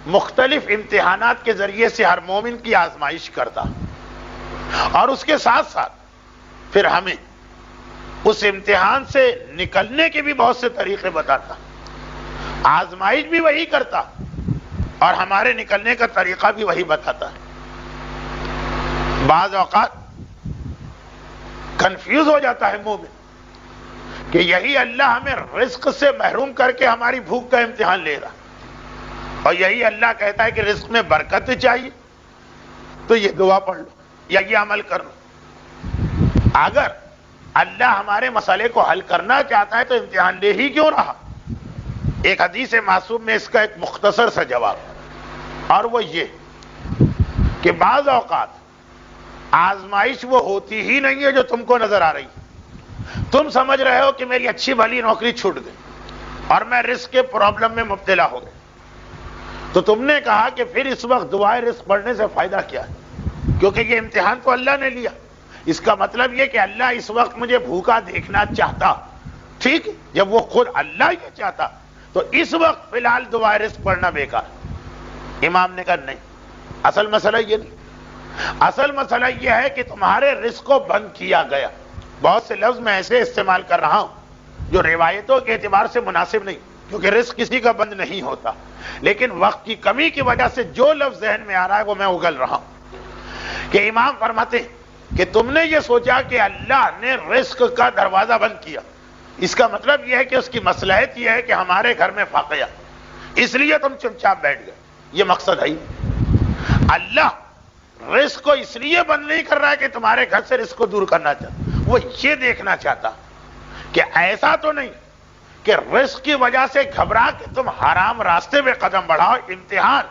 مختلف امتحانات کے ذریعے سے ہر مومن کی آزمائش کرتا، اور اس کے ساتھ ساتھ پھر ہمیں اس امتحان سے نکلنے کے بھی بہت سے طریقے بتاتا، آزمائش بھی وہی کرتا اور ہمارے نکلنے کا طریقہ بھی وہی بتاتا ہے۔ بعض اوقات کنفیوز ہو جاتا ہے مومن کہ یہی اللہ ہمیں رزق سے محروم کر کے ہماری بھوک کا امتحان لے رہا، اور یہی اللہ کہتا ہے کہ رزق میں برکت چاہیے تو یہ دعا پڑھ لو یا یہ عمل کر لو۔ اگر اللہ ہمارے مسئلے کو حل کرنا چاہتا ہے تو امتحان لے ہی کیوں رہا؟ ایک حدیث معصوم میں اس کا ایک مختصر سا جواب، اور وہ یہ کہ بعض اوقات آزمائش وہ ہوتی ہی نہیں ہے جو تم کو نظر آ رہی ہے۔ تم سمجھ رہے ہو کہ میری اچھی بھلی نوکری چھوٹ گئی اور میں رزق کے پرابلم میں مبتلا ہو گیا، تو تم نے کہا کہ پھر اس وقت دعائے رزق پڑھنے سے فائدہ کیا ہے؟ کیونکہ یہ امتحان تو اللہ نے لیا۔ اس کا مطلب یہ کہ اللہ اس وقت مجھے بھوکا دیکھنا چاہتا، ٹھیک ہے، جب وہ خود اللہ یہ چاہتا تو اس وقت فی الحال دعائے رزق پڑھنا بیکار۔ امام نے کہا نہیں، اصل مسئلہ یہ نہیں، اصل مسئلہ یہ ہے کہ تمہارے رزق کو بند کیا گیا۔ بہت سے لفظ میں ایسے استعمال کر رہا ہوں جو روایتوں کے اعتبار سے مناسب نہیں، کیونکہ رزق کسی کا بند نہیں ہوتا، لیکن وقت کی کمی کی وجہ سے جو لفظ ذہن میں آ رہا ہے وہ میں اگل رہا ہوں۔ کہ امام فرماتے ہیں کہ تم نے یہ سوچا کہ اللہ نے رزق کا دروازہ بند کیا، اس کا مطلب یہ ہے کہ اس کی مصلحت یہ ہے کہ ہمارے گھر میں فاقہ، اس لیے تم چپ چاپ بیٹھ گئے۔ یہ مقصد ہے ہی۔ اللہ رزق کو اس لیے بند نہیں کر رہا ہے کہ تمہارے گھر سے رزق کو دور کرنا چاہتا، وہ یہ دیکھنا چاہتا کہ ایسا تو نہیں کہ رزق کی وجہ سے گھبرا کے تم حرام راستے پہ قدم بڑھاؤ۔ امتحان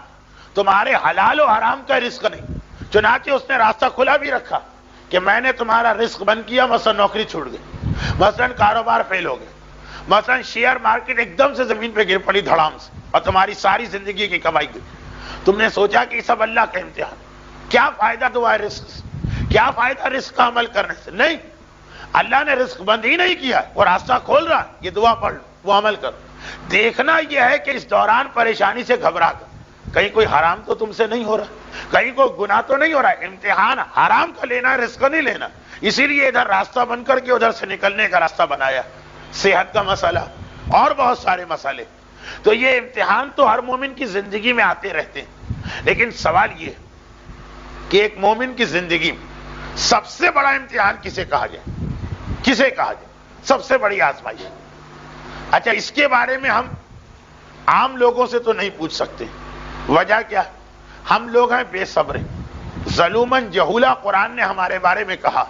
تمہارے حلال و حرام کا رزق نہیں، چنانچہ اس نے راستہ کھلا بھی رکھا کہ میں نے تمہارا رزق بند کیا، مثلا نوکری چھوٹ گئی، مثلا کاروبار فیل ہو گیا، مثلا شیئر مارکیٹ ایک دم سے زمین پہ گر پڑی دھڑام سے اور تمہاری ساری زندگی کی کمائی گئی۔ تم نے سوچا کہ یہ سب اللہ کا امتحان، کیا فائدہ دعائے رزق سے، کیا فائدہ رزق کا عمل کرنے سے؟ نہیں، اللہ نے رزق بند ہی نہیں کیا، وہ راستہ کھول رہا، یہ دعا پڑھ لو، وہ عمل کرو۔ دیکھنا یہ ہے کہ اس دوران پریشانی سے گھبرا کر کہیں کوئی حرام تو تم سے نہیں ہو رہا، کہیں کوئی گناہ تو نہیں ہو رہا ہے۔ امتحان حرام کا لینا ہے، رزق نہیں لینا، اسی لیے ادھر راستہ بند کر کے ادھر سے نکلنے کا راستہ بنایا۔ صحت کا مسئلہ اور بہت سارے مسئلے، تو یہ امتحان تو ہر مومن کی زندگی میں آتے رہتے ہیں، لیکن سوال یہ ہے کہ ایک مومن کی زندگی میں سب سے بڑا امتحان کسے کہا جائے؟ کسے کہا جائے سب سے بڑی آزمائش؟ اچھا، اس کے بارے میں ہم عام لوگوں سے تو نہیں پوچھ سکتے۔ وجہ کیا؟ ہم لوگ ہیں بے صبر، ظلومن جہولا قرآن نے ہمارے بارے میں کہا۔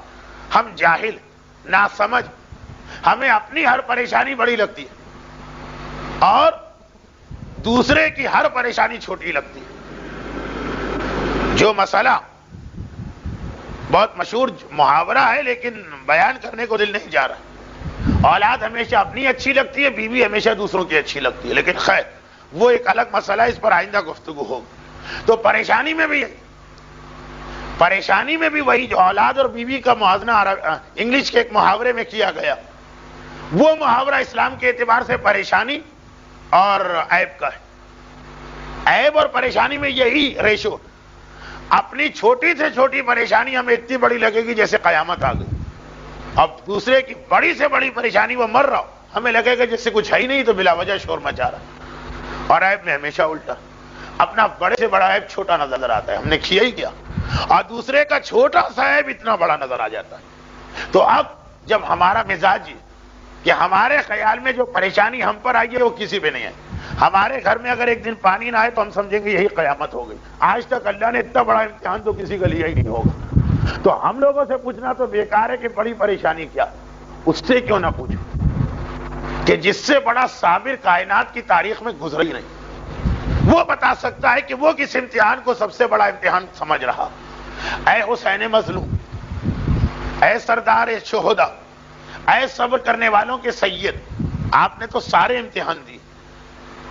ہم جاہل، ناسمجھ، ہمیں اپنی ہر پریشانی بڑی لگتی ہے اور دوسرے کی ہر پریشانی چھوٹی لگتی ہے۔ جو مسئلہ بہت مشہور محاورہ ہے لیکن بیان کرنے کو دل نہیں جا رہا، اولاد ہمیشہ اپنی اچھی لگتی ہے، بیوی ہمیشہ دوسروں کی اچھی لگتی ہے، لیکن خیر وہ ایک الگ مسئلہ ہے، اس پر آئندہ گفتگو ہوگی۔ تو پریشانی میں بھی وہی جو اولاد اور بیوی کا موازنہ انگلش کے ایک محاورے میں کیا گیا، وہ محاورہ اسلام کے اعتبار سے پریشانی اور عیب کا ہے۔ عیب اور پریشانی میں یہی ریشو، اپنی چھوٹی سے چھوٹی پریشانی ہمیں اتنی بڑی لگے گی جیسے قیامت آ گئی، اب دوسرے کی بڑی سے بڑی پریشانی وہ مر رہا ہو ہمیں لگے گا جس سے کچھ ہے ہی نہیں تو بلا وجہ شور مچا رہا۔ اور عیب میں ہمیشہ الٹا، اپنا بڑے سے بڑا عیب چھوٹا نظر آتا ہے، ہم نے کیا ہی کیا، اور دوسرے کا چھوٹا سا عیب اتنا بڑا نظر آ جاتا ہے۔ تو اب جب ہمارا مزاج یہ کہ ہمارے خیال میں جو پریشانی ہم پر آئی ہے وہ کسی پہ نہیں ہے، ہمارے گھر میں اگر ایک دن پانی نہ آئے تو ہم سمجھیں گے یہی قیامت ہو گئی، آج تک اللہ نے اتنا بڑا امتحان تو کسی کا لیا ہی نہیں ہوگا۔ تو ہم لوگوں سے پوچھنا تو بیکار ہے کہ بڑی پریشانی کیا، اس سے کیوں نہ پوچھو کہ جس سے بڑا صابر کائنات کی تاریخ میں گزرا ہی نہیں، وہ بتا سکتا ہے کہ وہ کس امتحان کو سب سے بڑا امتحان سمجھ رہا۔ اے حسین مظلوم، اے سردار شہدا، اے صبر کرنے والوں کے سید، آپ نے تو سارے امتحان دیے،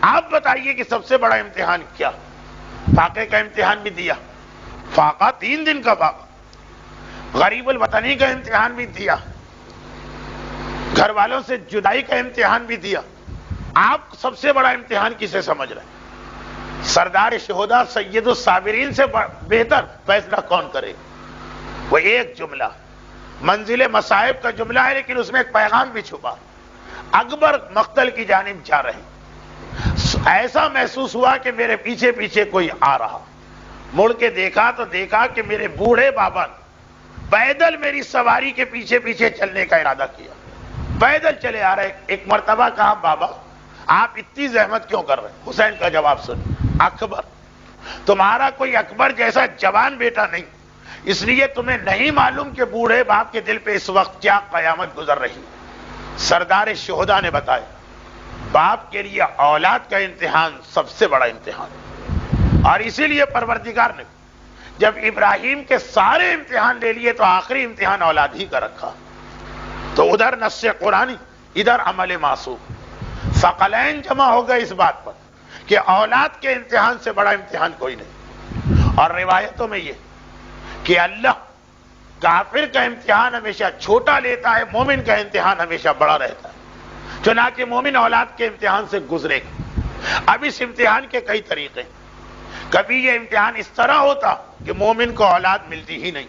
آپ بتائیے کہ سب سے بڑا امتحان کیا؟ فاقے کا امتحان بھی دیا، فاقہ 3 دن کا فاقہ، غریب الوطنی کا امتحان بھی دیا، گھر والوں سے جدائی کا امتحان بھی دیا، آپ سب سے بڑا امتحان کسے سمجھ رہے ہیں؟ سردار شہداء سید الصابرین سے بہتر فیصلہ کون کرے؟ وہ ایک جملہ منزل مصائب کا جملہ ہے، لیکن اس میں ایک پیغام بھی چھپا۔ اکبر مقتل کی جانب جا رہے، ایسا محسوس ہوا کہ میرے پیچھے پیچھے کوئی آ رہا، مڑ کے دیکھا تو دیکھا کہ میرے بوڑھے بابا پیدل میری سواری کے پیچھے پیچھے چلنے کا ارادہ کیا، پیدل چلے آ رہے۔ ایک مرتبہ کہا بابا آپ اتنی زحمت کیوں کر رہے؟ حسین کا جواب سن، اکبر تمہارا کوئی اکبر جیسا جوان بیٹا نہیں، اس لیے تمہیں نہیں معلوم کہ بوڑھے باپ کے دل پہ اس وقت کیا قیامت گزر رہی۔ سردار شہداء نے بتایا باپ کے لیے اولاد کا امتحان سب سے بڑا امتحان، اور اسی لیے پروردگار نے جب ابراہیم کے سارے امتحان لے لیے تو آخری امتحان اولاد ہی کا رکھا۔ تو ادھر نص قرآنی، ادھر عمل معصوم، ثقلین جمع ہو گئے اس بات پر کہ اولاد کے امتحان سے بڑا امتحان کوئی نہیں۔ اور روایتوں میں یہ کہ اللہ کافر کا امتحان ہمیشہ چھوٹا لیتا ہے، مومن کا امتحان ہمیشہ بڑا رہتا ہے۔ چنانچہ مومن اولاد کے امتحان سے گزرے گا۔ اب اس امتحان کے کئی طریقے، کبھی یہ امتحان اس طرح ہوتا کہ مومن کو اولاد ملتی ہی نہیں،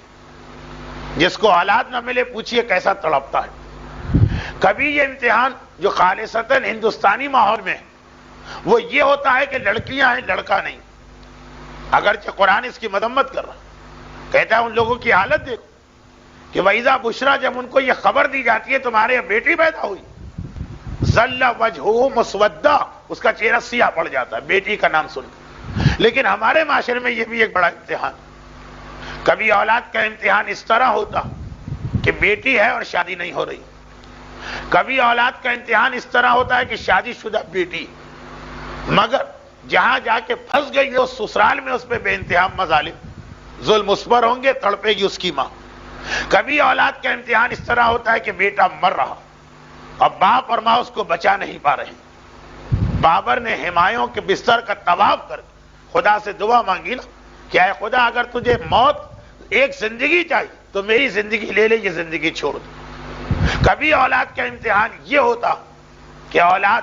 جس کو اولاد نہ ملے پوچھئے کیسا تڑپتا ہے۔ کبھی یہ امتحان جو خالصتاً ہندوستانی ماحول میں ہے وہ یہ ہوتا ہے کہ لڑکیاں ہیں لڑکا نہیں، اگرچہ قرآن اس کی مذمت کر رہا، کہتا ہے ان لوگوں کی حالت دیکھو کہ وَإِذَا بُشْرَا، جب ان کو یہ خبر دی جاتی ہے تمہارے یہاں بیٹی پیدا ہوئی، ظَلَّ وَجْهُهُ مُسْوَدًّا، اس کا چہرہ سیاہ پڑ جاتا ہے بیٹی کا نام سن کر۔ لیکن ہمارے معاشرے میں یہ بھی ایک بڑا امتحان، کبھی اولاد کا امتحان اس طرح ہوتا کہ بیٹی ہے اور شادی نہیں ہو رہی، کبھی اولاد کا امتحان اس طرح ہوتا ہے کہ شادی شدہ بیٹی مگر جہاں جا کے پھنس گئی ہے اس سسرال میں اس پہ بے انتہا مظالم ظلم اس پر ہوں گے، تڑپے گی اس کی ماں۔ کبھی اولاد کا امتحان اس طرح ہوتا ہے کہ بیٹا مر رہا اور باپ اور ماں اس کو بچا نہیں پا رہے۔ بابر نے ہمایوں کے بستر کا طواف کر خدا سے دعا مانگی نا کہ اے خدا اگر تجھے موت ایک زندگی چاہیے تو میری زندگی لے لے، یہ زندگی چھوڑ دے۔ کبھی اولاد کا امتحان یہ ہوتا کہ اولاد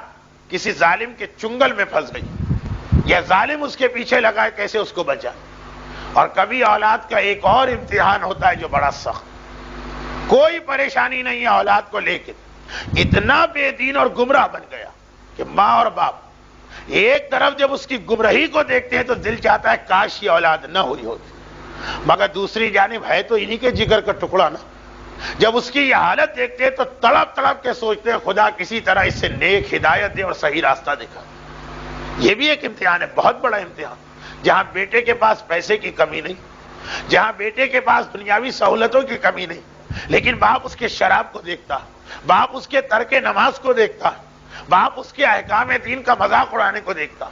کسی ظالم کے چنگل میں پھنس گئی، یا ظالم اس کے پیچھے لگا ہے کیسے اس کو بچا۔ اور کبھی اولاد کا ایک اور امتحان ہوتا ہے جو بڑا سخت، کوئی پریشانی نہیں ہے اولاد کو لے کے، اتنا بے دین اور گمراہ بن گیا کہ ماں اور باپ ایک طرف جب اس کی گمراہی کو دیکھتے ہیں تو دل چاہتا ہے کاش یہ اولاد نہ ہوئی ہوتی، مگر دوسری جانب ہے تو انہی کے جگر کا ٹکڑا نا۔ جب اس کی یہ حالت دیکھتے ہیں تو تڑپ تڑپ کے سوچتے ہیں خدا کسی طرح اس سے نیک ہدایت دے اور صحیح راستہ دکھا۔ یہ بھی ایک امتحان ہے، بہت بڑا امتحان، جہاں بیٹے کے پاس پیسے کی کمی نہیں، جہاں بیٹے کے پاس دنیاوی سہولتوں کی کمی نہیں، لیکن باپ اس کے شراب کو دیکھتا، باپ اس کے ترک نماز کو دیکھتا، باپ اس کے احکام دین کا مذاق اڑانے کو دیکھتا۔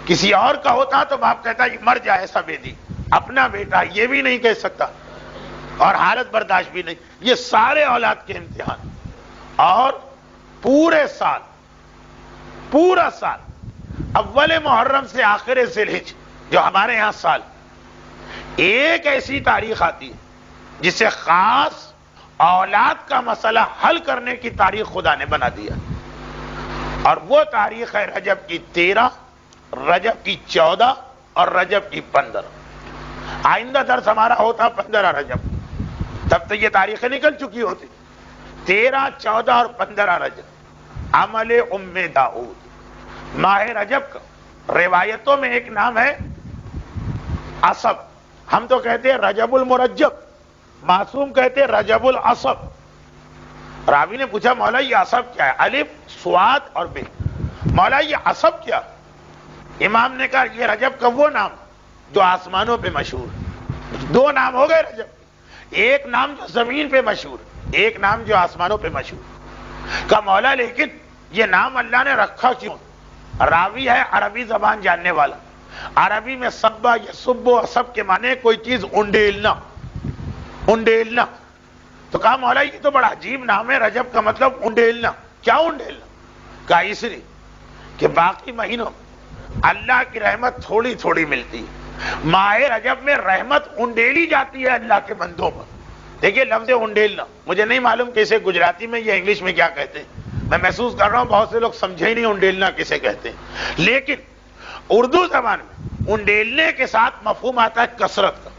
کسی اور کا ہوتا تو باپ کہتا یہ مر جائے ایسا بے دین، اپنا بیٹا یہ بھی نہیں کہہ سکتا اور حالت برداشت بھی نہیں۔ یہ سارے اولاد کے امتحان، اور پورا سال اول محرم سے آخر ذی الحجہ جو ہمارے ہاں سال، ایک ایسی تاریخ آتی ہے جس سے خاص اولاد کا مسئلہ حل کرنے کی تاریخ خدا نے بنا دیا، اور وہ تاریخ ہے رجب کی 13، رجب کی 14 اور رجب کی 15۔ آئندہ درس ہمارا ہوتا 15 رجب، تب تو یہ تاریخیں نکل چکی ہوتی۔ 13، 14 اور 15 رجب عمل ام داؤد، ماہ رجب کا روایتوں میں ایک نام ہے عصب، ہم تو کہتے ہیں رجب المرجب، معصوم کہتے ہیں رجب العصب۔ راوی نے پوچھا مولا یہ عصب کیا ہے؟ الف صاد اور بے، مولا یہ عصب کیا؟ امام نے کہا یہ رجب کا وہ نام جو آسمانوں پہ مشہور، دو نام ہو گئے رجب، ایک نام جو زمین پہ مشہور، ایک نام جو آسمانوں پہ مشہور۔ کہا مولا لیکن یہ نام اللہ نے رکھا کیوں؟ راوی ہے عربی زبان جاننے والا، عربی میں سبا یا سب و سب کے معنی کوئی چیز انڈیلنا، انڈیلنا۔ تو کہا مولا یہ تو بڑا عجیب نام ہے، رجب کا مطلب انڈیلنا، کیا انڈیلنا؟ کہا اس لیے کہ باقی مہینوں اللہ کی رحمت تھوڑی تھوڑی ملتی ہے، ماہ رجب میں رحمت انڈیلی جاتی ہے اللہ کے بندوں پر۔ دیکھیے لفظ انڈیلنا، مجھے نہیں معلوم کہ اسے گجراتی میں یا انگلش میں کیا کہتے ہیں، میں محسوس کر رہا ہوں بہت سے لوگ سمجھے ہی نہیں انڈیلنا کسے کہتے ہیں، لیکن اردو زبان میں انڈیلنے کے ساتھ مفہوم آتا ہے کثرت کا.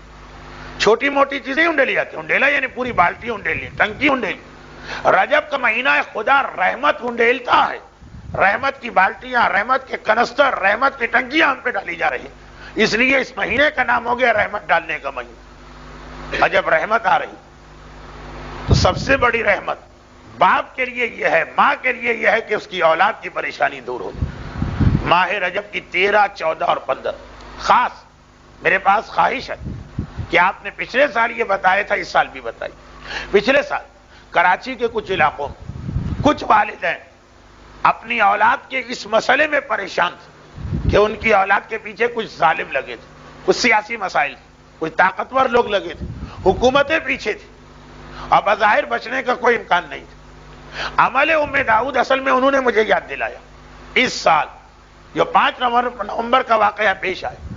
چھوٹی موٹی چیزیں انڈیلی جاتی ہیں. انڈیلا یعنی پوری بالٹی انڈیلی، ٹنکی انڈیلی. رجب کا مہینہ ہے، خدا رحمت انڈیلتا ہے. رحمت کی بالٹیاں، رحمت کے کنستر، رحمت کی ٹنکیاں ہم پہ ڈالی جا رہی ہیں. اس لیے اس مہینے کا نام ہو گیا رحمت ڈالنے کا مہینہ. اور جب رحمت آ رہی تو سب سے بڑی رحمت باپ کے لیے یہ ہے، ماں کے لیے یہ ہے کہ اس کی اولاد کی پریشانی دور ہو. ماہ رجب کی 13، 14 اور 15 خاص میرے پاس خواہش ہے کہ آپ نے پچھلے سال یہ بتایا تھا، اس سال بھی بتائی. پچھلے سال کراچی کے کچھ علاقوں میں کچھ والدین اپنی اولاد کے اس مسئلے میں پریشان تھے کہ ان کی اولاد کے پیچھے کچھ ظالم لگے تھے، کچھ سیاسی مسائل تھے، کچھ طاقتور لوگ لگے تھے، حکومتیں پیچھے تھی اور بظاہر بچنے کا کوئی امکان نہیں تھا. عمل ام داؤد اصل میں انہوں نے مجھے یاد دلایا. اس سال جو 5 نومبر کا واقعہ پیش آیا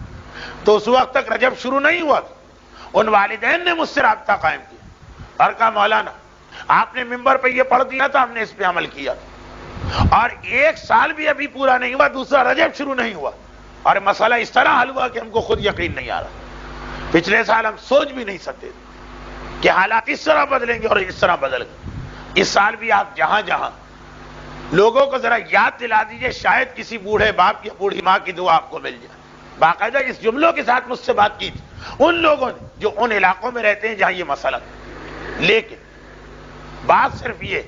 تو اس وقت تک رجب شروع نہیں ہوا تھا. ان والدین نے مجھ سے رابطہ قائم کیا اور کہا مولانا آپ نے ممبر پہ یہ پڑھ دیا تھا، ہم نے اس پہ عمل کیا تھا، اور 1 سال بھی ابھی پورا نہیں ہوا، دوسرا رجب شروع نہیں ہوا اور مسئلہ اس طرح حل ہوا کہ ہم کو خود یقین نہیں آ رہا. پچھلے سال ہم سوچ بھی نہیں سکتے کہ حالات اس طرح بدلیں گے اور اس طرح بدل گئے. اس سال بھی آپ جہاں جہاں لوگوں کو ذرا یاد دلا دیجئے، شاید کسی بوڑھے باپ یا بوڑھی ماں کی دعا آپ کو مل جائے. باقاعدہ اس جملوں کے ساتھ مجھ سے بات کی تھی ان لوگوں نے جو ان علاقوں میں رہتے ہیں جہاں یہ مسئلہ ہے. لیکن بات صرف یہ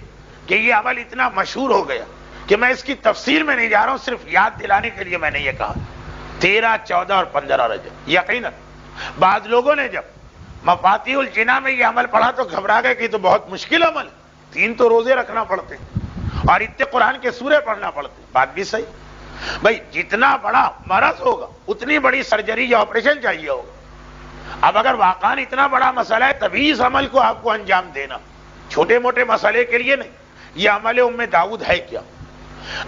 کہ یہ عمل اتنا مشہور ہو گیا کہ میں اس کی تفصیل میں نہیں جا رہا ہوں، صرف یاد دلانے کے لیے میں نے یہ کہا. 13، 14 اور 15 رجب یقیناً بعض لوگوں نے جب مفاتیح الجناح میں یہ عمل پڑھا تو گھبرا گئے کہ یہ تو بہت مشکل عمل ہے، 3 تو روزے رکھنا پڑتے اور اتنے قرآن کے سورے پڑھنا پڑتے. بات بھی صحیح بھائی، جتنا بڑا مرض ہوگا اتنی بڑی سرجری یا آپریشن چاہیے ہوگا. اب اگر واقعاً اتنا بڑا مسئلہ ہے تبھی اس عمل کو آپ کو انجام دینا، چھوٹے موٹے مسئلے کے لیے نہیں. یہ عمل ام داؤد ہے کیا؟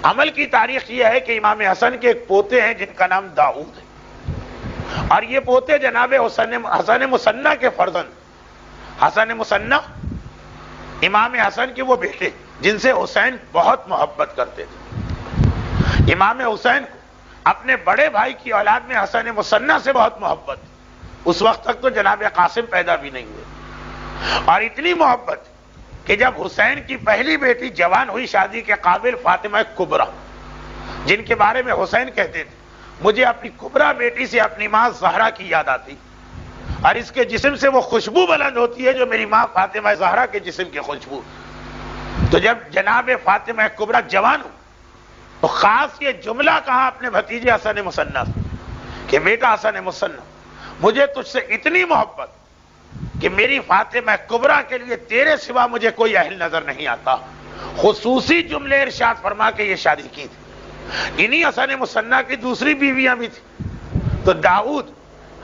عمل کی تاریخ یہ ہے کہ امام حسن کے ایک پوتے ہیں جن کا نام داؤد ہے، اور یہ پوتے جناب حسن مصنع کے فرزند. حسن مصنع امام حسن کے وہ بیٹے جن سے حسین بہت محبت کرتے تھے. امام حسین کو اپنے بڑے بھائی کی اولاد میں حسن مصنع سے بہت محبت. اس وقت تک تو جناب قاسم پیدا بھی نہیں ہوئے، اور اتنی محبت کہ جب حسین کی پہلی بیٹی جوان ہوئی شادی کے قابل، فاطمہ کبریٰ، جن کے بارے میں حسین کہتے تھے مجھے اپنی کبریٰ بیٹی سے اپنی ماں زہرا کی یاد آتی اور اس کے جسم سے وہ خوشبو بلند ہوتی ہے جو میری ماں فاطمہ زہرا کے جسم کی خوشبو. تو جب جناب فاطمہ کبریٰ جوان ہو تو خاص یہ جملہ کہا اپنے بھتیجے حسن مصنع سے کہ بیٹا حسن مصنع، مجھے تجھ سے اتنی محبت کہ میری فاطمہ کبریٰ کے لیے تیرے سوا مجھے کوئی اہل نظر نہیں آتا. خصوصی جملے ارشاد فرما کے یہ شادی کی تھی. انہی حسن مصنع کی دوسری بیویاں بھی تھی. تو داؤد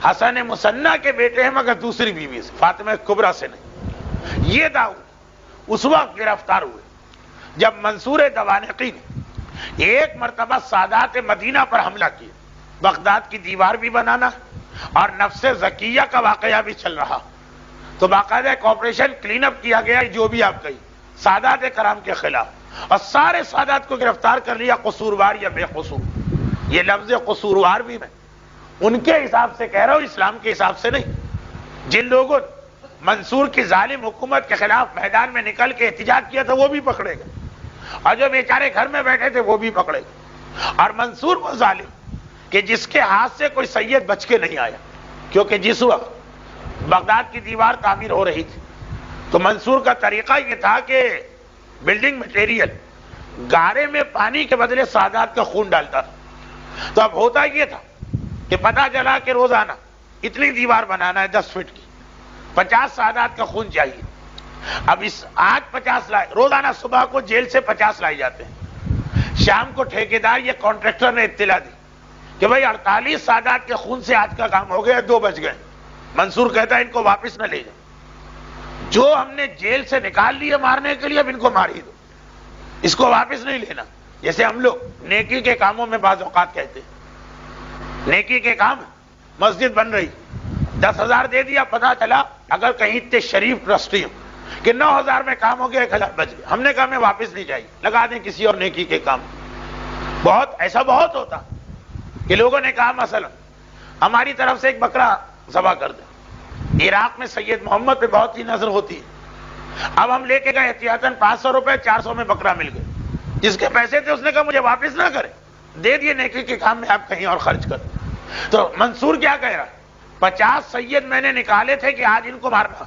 حسن مصنع کے بیٹے ہیں مگر دوسری بیوی سے، فاطمہ کبریٰ سے نہیں. یہ داؤد اس وقت گرفتار ہوئے جب منصور دوانقی نے ایک مرتبہ سادات مدینہ پر حملہ کیا. بغداد کی دیوار بھی بنانا اور نفس زکیہ کا واقعہ بھی چل رہا، تو باقاعدہ ایک آپریشن کلین اپ کیا گیا جو بھی آپ کہی سادات کرام کے خلاف، اور سارے سادات کو گرفتار کر لیا، قصوروار یا بے قصور. یہ لفظ قصوروار بھی میں ان کے حساب سے کہہ رہا ہوں، اسلام کے حساب سے نہیں. جن لوگوں نے منصور کی ظالم حکومت کے خلاف میدان میں نکل کے احتجاج کیا تھا وہ بھی پکڑے گئے، اور جو بیچارے گھر میں بیٹھے تھے وہ بھی پکڑے گئے. اور منصور وہ ظالم کہ جس کے ہاتھ سے کوئی سید بچ کے نہیں آیا، کیونکہ جس وقت بغداد کی دیوار تعمیر ہو رہی تھی تو منصور کا طریقہ یہ تھا کہ بلڈنگ مٹیریل گارے میں پانی کے بدلے سادات کا خون ڈالتا تھا. تو اب ہوتا یہ تھا کہ پتہ چلا کہ روزانہ اتنی دیوار بنانا ہے 10 فٹ کی، 50 سادات کا خون چاہیے. اب اس آج 50 لائے، روزانہ صبح کو جیل سے 50 لائے جاتے ہیں، شام کو ٹھیکیدار یا کانٹریکٹر نے اطلاع دی کہ بھائی 48 سادات کے خون سے آج کا کام ہو گیا، 2 بج گئے. منصور کہتا ہے ان کو واپس نہ لے جاؤ، جو ہم نے جیل سے نکال لیے مارنے کے لیے اب ان کو مار ہی دو، اس کو واپس نہیں لینا. جیسے ہم لوگ نیکی کے کاموں میں بعض اوقات کہتے ہیں نیکی کے کام، مسجد بن رہی 10,000 دے دیا، پتہ چلا اگر کہیں اتنے شریف ٹرسٹی ہوں کہ 9,000 میں کام ہو گیا، 1,000 بچ گیا، ہم نے کہا ہمیں واپس نہیں چاہیے، لگا دیں کسی اور نیکی کے کام. بہت ایسا بہت ہوتا. کہ لوگوں نے کہا مثلا ہماری طرف سے ایک بکرا ذبح کر دیں. عراق میں سید محمد پہ بہت ہی نظر ہوتی ہے. اب ہم لے کے گئے احتیاطاً 500 روپے, 400 میں بکرا مل گئے. جس کے پیسے تھے اس نے کہا مجھے واپس نہ کرے, دے دیے نیکی کے کام میں, آپ کہیں اور خرچ کریں. تو منصور کیا کہہ رہا, 50 سید میں نے نکالے تھے کہ آج ان کو مارنا,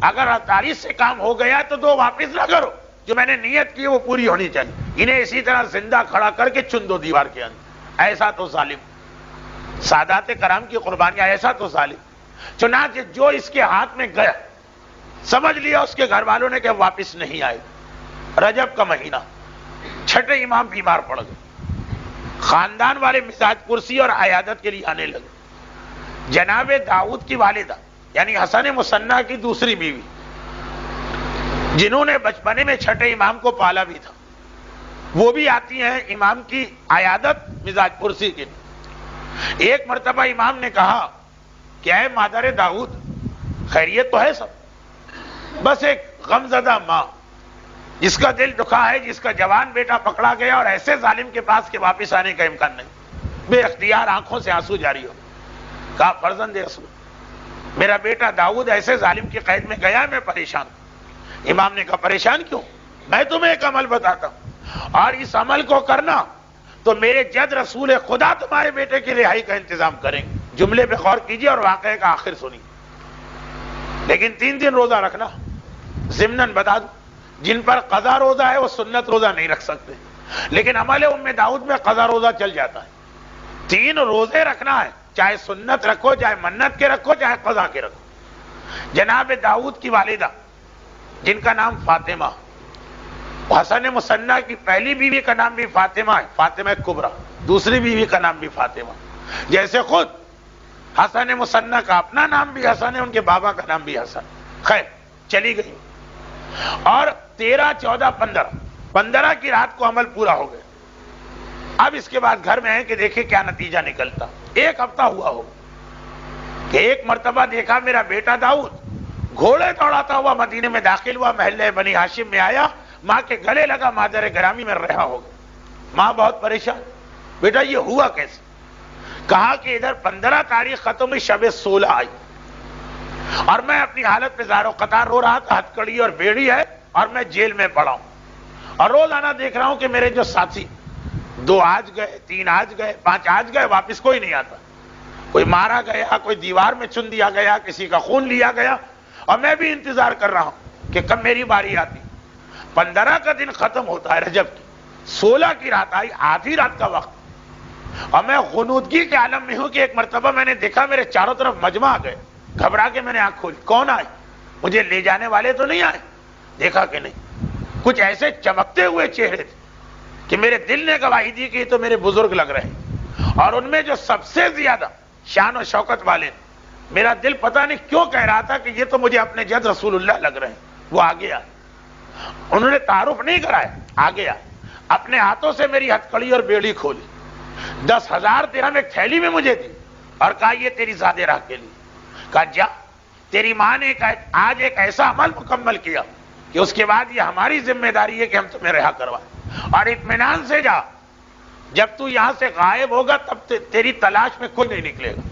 اگر 48 سے کام ہو گیا تو 2 واپس نہ کرو, جو میں نے نیت کی وہ پوری ہونی چاہیے. انہیں اسی طرح زندہ کھڑا کر کے چن دو دیوار کے اندر. ایسا تو ظالم, سادات کرام کی قربانیاں, ایسا تو ظالم. چنانچہ جو اس کے ہاتھ میں گیا سمجھ لیا اس کے گھر والوں نے کہ واپس نہیں آئے. رجب کا مہینہ, چھٹے امام بیمار پڑ گئے. خاندان والے مزاج پرسی اور عیادت کے لیے آنے لگے. جناب داؤد کی والدہ یعنی حسن مصنع کی دوسری بیوی, جنہوں نے بچپنے میں چھٹے امام کو پالا بھی تھا, وہ بھی آتی ہیں امام کی عیادت مزاج پرسی کے لیے. ایک مرتبہ امام نے کہا کہ اے مادر داؤد, خیریت تو ہے سب, بس ایک غمزدہ ماں جس کا دل دکھا ہے, جس کا جوان بیٹا پکڑا گیا اور ایسے ظالم کے پاس کے واپس آنے کا امکان نہیں. بے اختیار آنکھوں سے آنسو جاری ہو. کہا فرزند رسول, میرا بیٹا داؤد ایسے ظالم کی قید میں گیا, میں پریشان. امام نے کہا پریشان کیوں, میں تمہیں ایک عمل بتاتا ہوں, اور اس عمل کو کرنا تو میرے جد رسول خدا تمہارے بیٹے کی رہائی کا انتظام کریں گے. جملے پہ غور کیجیے اور واقعے کا آخر سنیے. لیکن 3 دن روزہ رکھنا. ضمناً بتا دوں, جن پر قضا روزہ ہے وہ سنت روزہ نہیں رکھ سکتے, لیکن عمل ام داؤد میں قضا روزہ چل جاتا ہے. 3 روزے رکھنا ہے, چاہے سنت رکھو, چاہے منت کے رکھو, چاہے قضا کے رکھو. جناب داؤد کی والدہ جن کا نام فاطمہ, حسن مصنع کی پہلی بیوی کا نام بھی فاطمہ ہے, فاطمہ کبریٰ. دوسری بیوی کا نام بھی فاطمہ. جیسے خود حسن مصنع کا اپنا نام بھی حسن ہے, ان کے بابا کا نام بھی حسن. خیر چلی گئی, اور 13, 14, 15 کی رات کو عمل پورا ہو گیا. اب اس کے بعد گھر میں ہے کہ دیکھیں کیا نتیجہ نکلتا. 1 ہفتہ ہوا ہو کہ ایک مرتبہ دیکھا میرا بیٹا داؤد گھوڑے دوڑاتا ہوا مدینے میں داخل ہوا, محلے بنی ہاشم میں آیا, ماں کے گلے لگا, مادر گرامی میں رہا ہو گیا. ماں بہت پریشان, بیٹا یہ ہوا کیسے؟ کہا کہ ادھر 15 تاریخ ختم ہوئی, شب 16 آئی, اور میں اپنی حالت پہ زار و قطار رو رہا تھا. ہتکڑی اور بیڑی ہے اور میں جیل میں پڑا ہوں, اور روزانہ دیکھ رہا ہوں کہ میرے جو ساتھی 2 آج گئے, 3 آج گئے, 5 آج گئے, واپس کوئی نہیں آتا. کوئی مارا گیا, کوئی دیوار میں چن دیا گیا, کسی کا خون لیا گیا, اور میں بھی انتظار کر رہا ہوں کہ کب میری باری آتی. 15 کا دن ختم ہوتا ہے رجب کی, 16 کی رات آئی, آدھی رات کا وقت, اور میں غنودگی کے عالم میں ہوں کہ ایک مرتبہ میں نے دیکھا میرے چاروں طرف مجمع آ گئے. گھبرا کے میں نے آنکھ کھولی, کون آئے؟ مجھے لے جانے والے تو نہیں آئے؟ دیکھا کہ نہیں, کچھ ایسے چمکتے ہوئے چہرے تھے کہ میرے دل نے گواہی دی کہ یہ تو میرے بزرگ لگ رہے ہیں. اور ان میں جو سب سے زیادہ شان و شوکت والے, میرا دل پتہ نہیں کیوں کہہ رہا تھا کہ یہ تو مجھے اپنے جد رسول اللہ لگ رہے ہیں. وہ آگے آئے, انہوں نے تعارف نہیں کرایا, آگے آئے, اپنے ہاتھوں سے میری ہتکڑی اور بیڑی کھولی, 10,000 درہم ایک تھیلی میں مجھے دی, اور کہا یہ تیری زاد راہ کے لیے. کہا جا, تیری ماں نے آج ایک ایسا عمل مکمل کیا کہ اس کے بعد یہ ہماری ذمہ داری ہے کہ ہم تمہیں رہا کروائیں, اور اطمینان سے جا, جب تو یہاں سے غائب ہوگا تب تیری تلاش میں کوئی نہیں نکلے گا.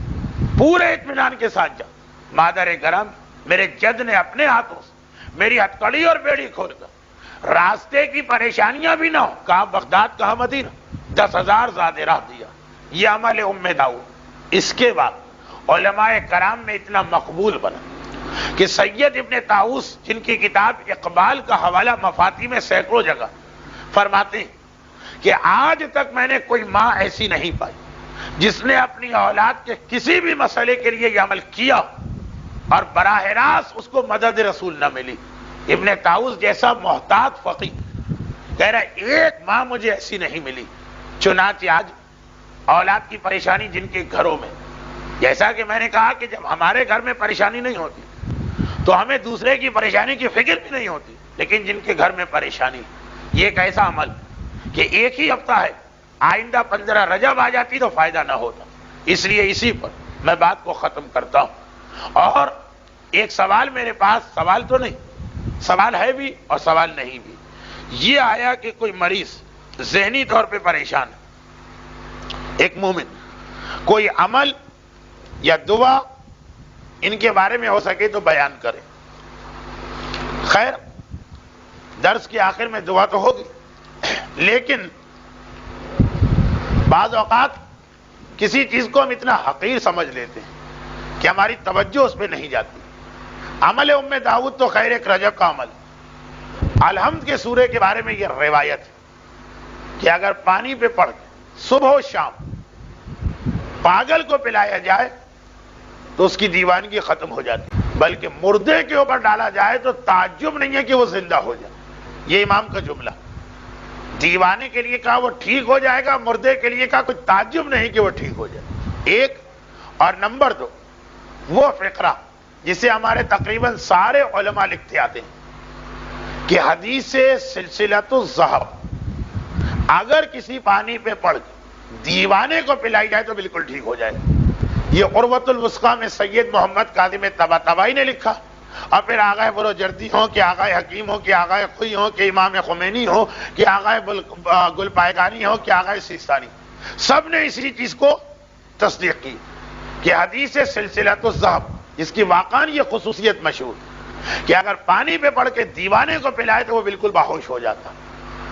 پورے اطمینان کے ساتھ جا. مادر گرم میرے جد نے اپنے ہاتھوں سے میری ہتکڑی اور بیڑی کھول کر راستے کی پریشانیاں بھی نہ ہو, کہا بغداد کہا مدینہ, 10,000 زاد راہ دیا. یہ عمل ام داؤد. اس کے بعد علماء کرام میں اتنا مقبول بنا کہ سید ابن طاؤس جن کی کتاب اقبال کا حوالہ مفاتی میں سینکڑوں جگہ فرماتے ہیں کہ آج تک میں نے کوئی ماں ایسی نہیں پائی جس نے اپنی اولاد کے کسی بھی مسئلے کے لیے یہ عمل کیا اور براہ راست اس کو مدد رسول نہ ملی. ابن طاؤس جیسا محتاط فقیہ کہہ رہا ہے ایک ماں مجھے ایسی نہیں ملی. چنانچہ آج اولاد کی پریشانی جن کے گھروں میں, جیسا کہ میں نے کہا کہ جب ہمارے گھر میں پریشانی نہیں ہوتی تو ہمیں دوسرے کی پریشانی کی فکر بھی نہیں ہوتی, لیکن جن کے گھر میں پریشانی, یہ ایک ایسا عمل کہ ایک ہی ہفتہ ہے, آئندہ 15 رجب آ جاتی تو فائدہ نہ ہوتا. اس لیے اسی پر میں بات کو ختم کرتا ہوں. اور ایک سوال میرے پاس, سوال تو نہیں, سوال ہے بھی اور سوال نہیں بھی, یہ آیا کہ کوئی مریض ذہنی طور پہ پریشان ہے, ایک مومن کوئی عمل یا دعا ان کے بارے میں ہو سکے تو بیان کریں. خیر درس کے آخر میں دعا تو ہوگی، لیکن بعض اوقات کسی چیز کو ہم اتنا حقیر سمجھ لیتے ہیں کہ ہماری توجہ اس پہ نہیں جاتی. عمل ام داؤد تو خیر ایک رجب کا عمل. الحمد کے سورے کے بارے میں یہ روایت ہے کہ اگر پانی پہ پڑھ کے صبح و شام پاگل کو پلایا جائے تو اس کی دیوانگی ختم ہو جاتی، بلکہ مردے کے اوپر ڈالا جائے تو تعجب نہیں ہے کہ وہ زندہ ہو جائے. یہ امام کا جملہ. دیوانے کے لیے کہا وہ ٹھیک ہو جائے گا، مردے کے لیے کہا کوئی تعجب نہیں کہ وہ ٹھیک ہو جائے. ایک. اور نمبر 2 وہ فقرہ جسے ہمارے تقریباً سارے علماء لکھتے آتے ہیں کہ حدیث سلسلۃ الذہب اگر کسی پانی پہ پڑھ دیوانے کو پلائی جائے تو بالکل ٹھیک ہو جائے. یہ عروۃ الوثقیٰ میں سید محمد کاظم طباطبائی نے لکھا، اور پھر آغا بروجردی ہوں کہ آغا حکیم ہوں کہ آغا خوئی ہوں کہ امام خمینی ہوں کہ آغا گل پائگانی ہوں کہ آغا سیستانی، سب نے اسی چیز کو تصدیق کی کہ حدیث سلسلۃ الذہب جس کی واقعاً یہ خصوصیت مشہور کہ اگر پانی پہ پڑھ کے دیوانے کو پلائے تو وہ بالکل باہوش ہو جاتا.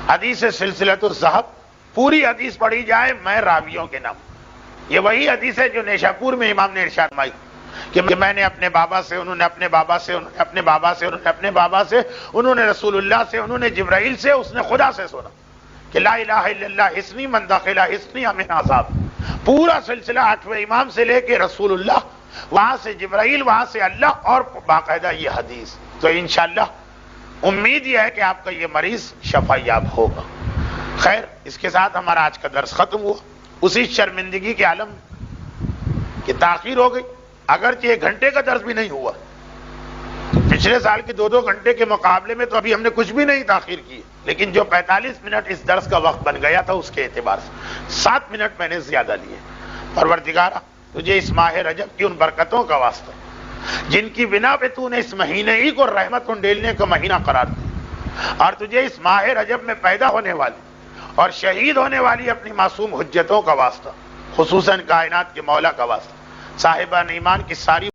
حدیث سلسلۃ الذہب پوری حدیث پڑھی جائے میں راویوں کے نام. یہ وہی حدیث ہے جو نیشاپور میں امام نے ارشاد فرمائی کہ میں نے اپنے بابا سے، انہوں نے اپنے بابا سے، انہوں نے اپنے بابا سے، انہوں نے اپنے بابا سے، انہوں نے رسول اللہ سے، انہوں نے جبرائیل سے، اس نے خدا سے سنا کہ لا الہ الا اللہ حصنی من دخل حصنی امن عذاب. پورا سلسلہ 8ویں امام سے لے کے رسول اللہ، وہاں سے جبرائیل، وہاں سے اللہ، اور باقاعدہ یہ حدیث. تو انشاءاللہ امید یہ ہے کہ آپ کا یہ مریض شفا یاب ہوگا. خیر اس کے ساتھ ہمارا آج کا درس ختم ہوا. اسی شرمندگی کے عالم کہ تاخیر ہو گئی، اگرچہ 1 گھنٹے کا درس بھی نہیں ہوا. پچھلے سال کے 2 گھنٹے کے مقابلے میں تو ابھی ہم نے کچھ بھی نہیں تاخیر کی، لیکن جو 45 منٹ اس درس کا وقت بن گیا تھا اس کے اعتبار سے 7 منٹ میں نے زیادہ لیے. پروردگارہ تجھے اس ماہ رجب کی ان برکتوں کا واسطہ جن کی بنا پہ تو نے اس مہینے ہی کو رحمت انڈیلنے کا مہینہ قرار دیا، اور تجھے اس ماہ رجب میں پیدا ہونے والی اور شہید ہونے والی اپنی معصوم حجتوں کا واسطہ، خصوصاً کائنات کے مولا کا واسطہ، صاحبان ایمان کی ساری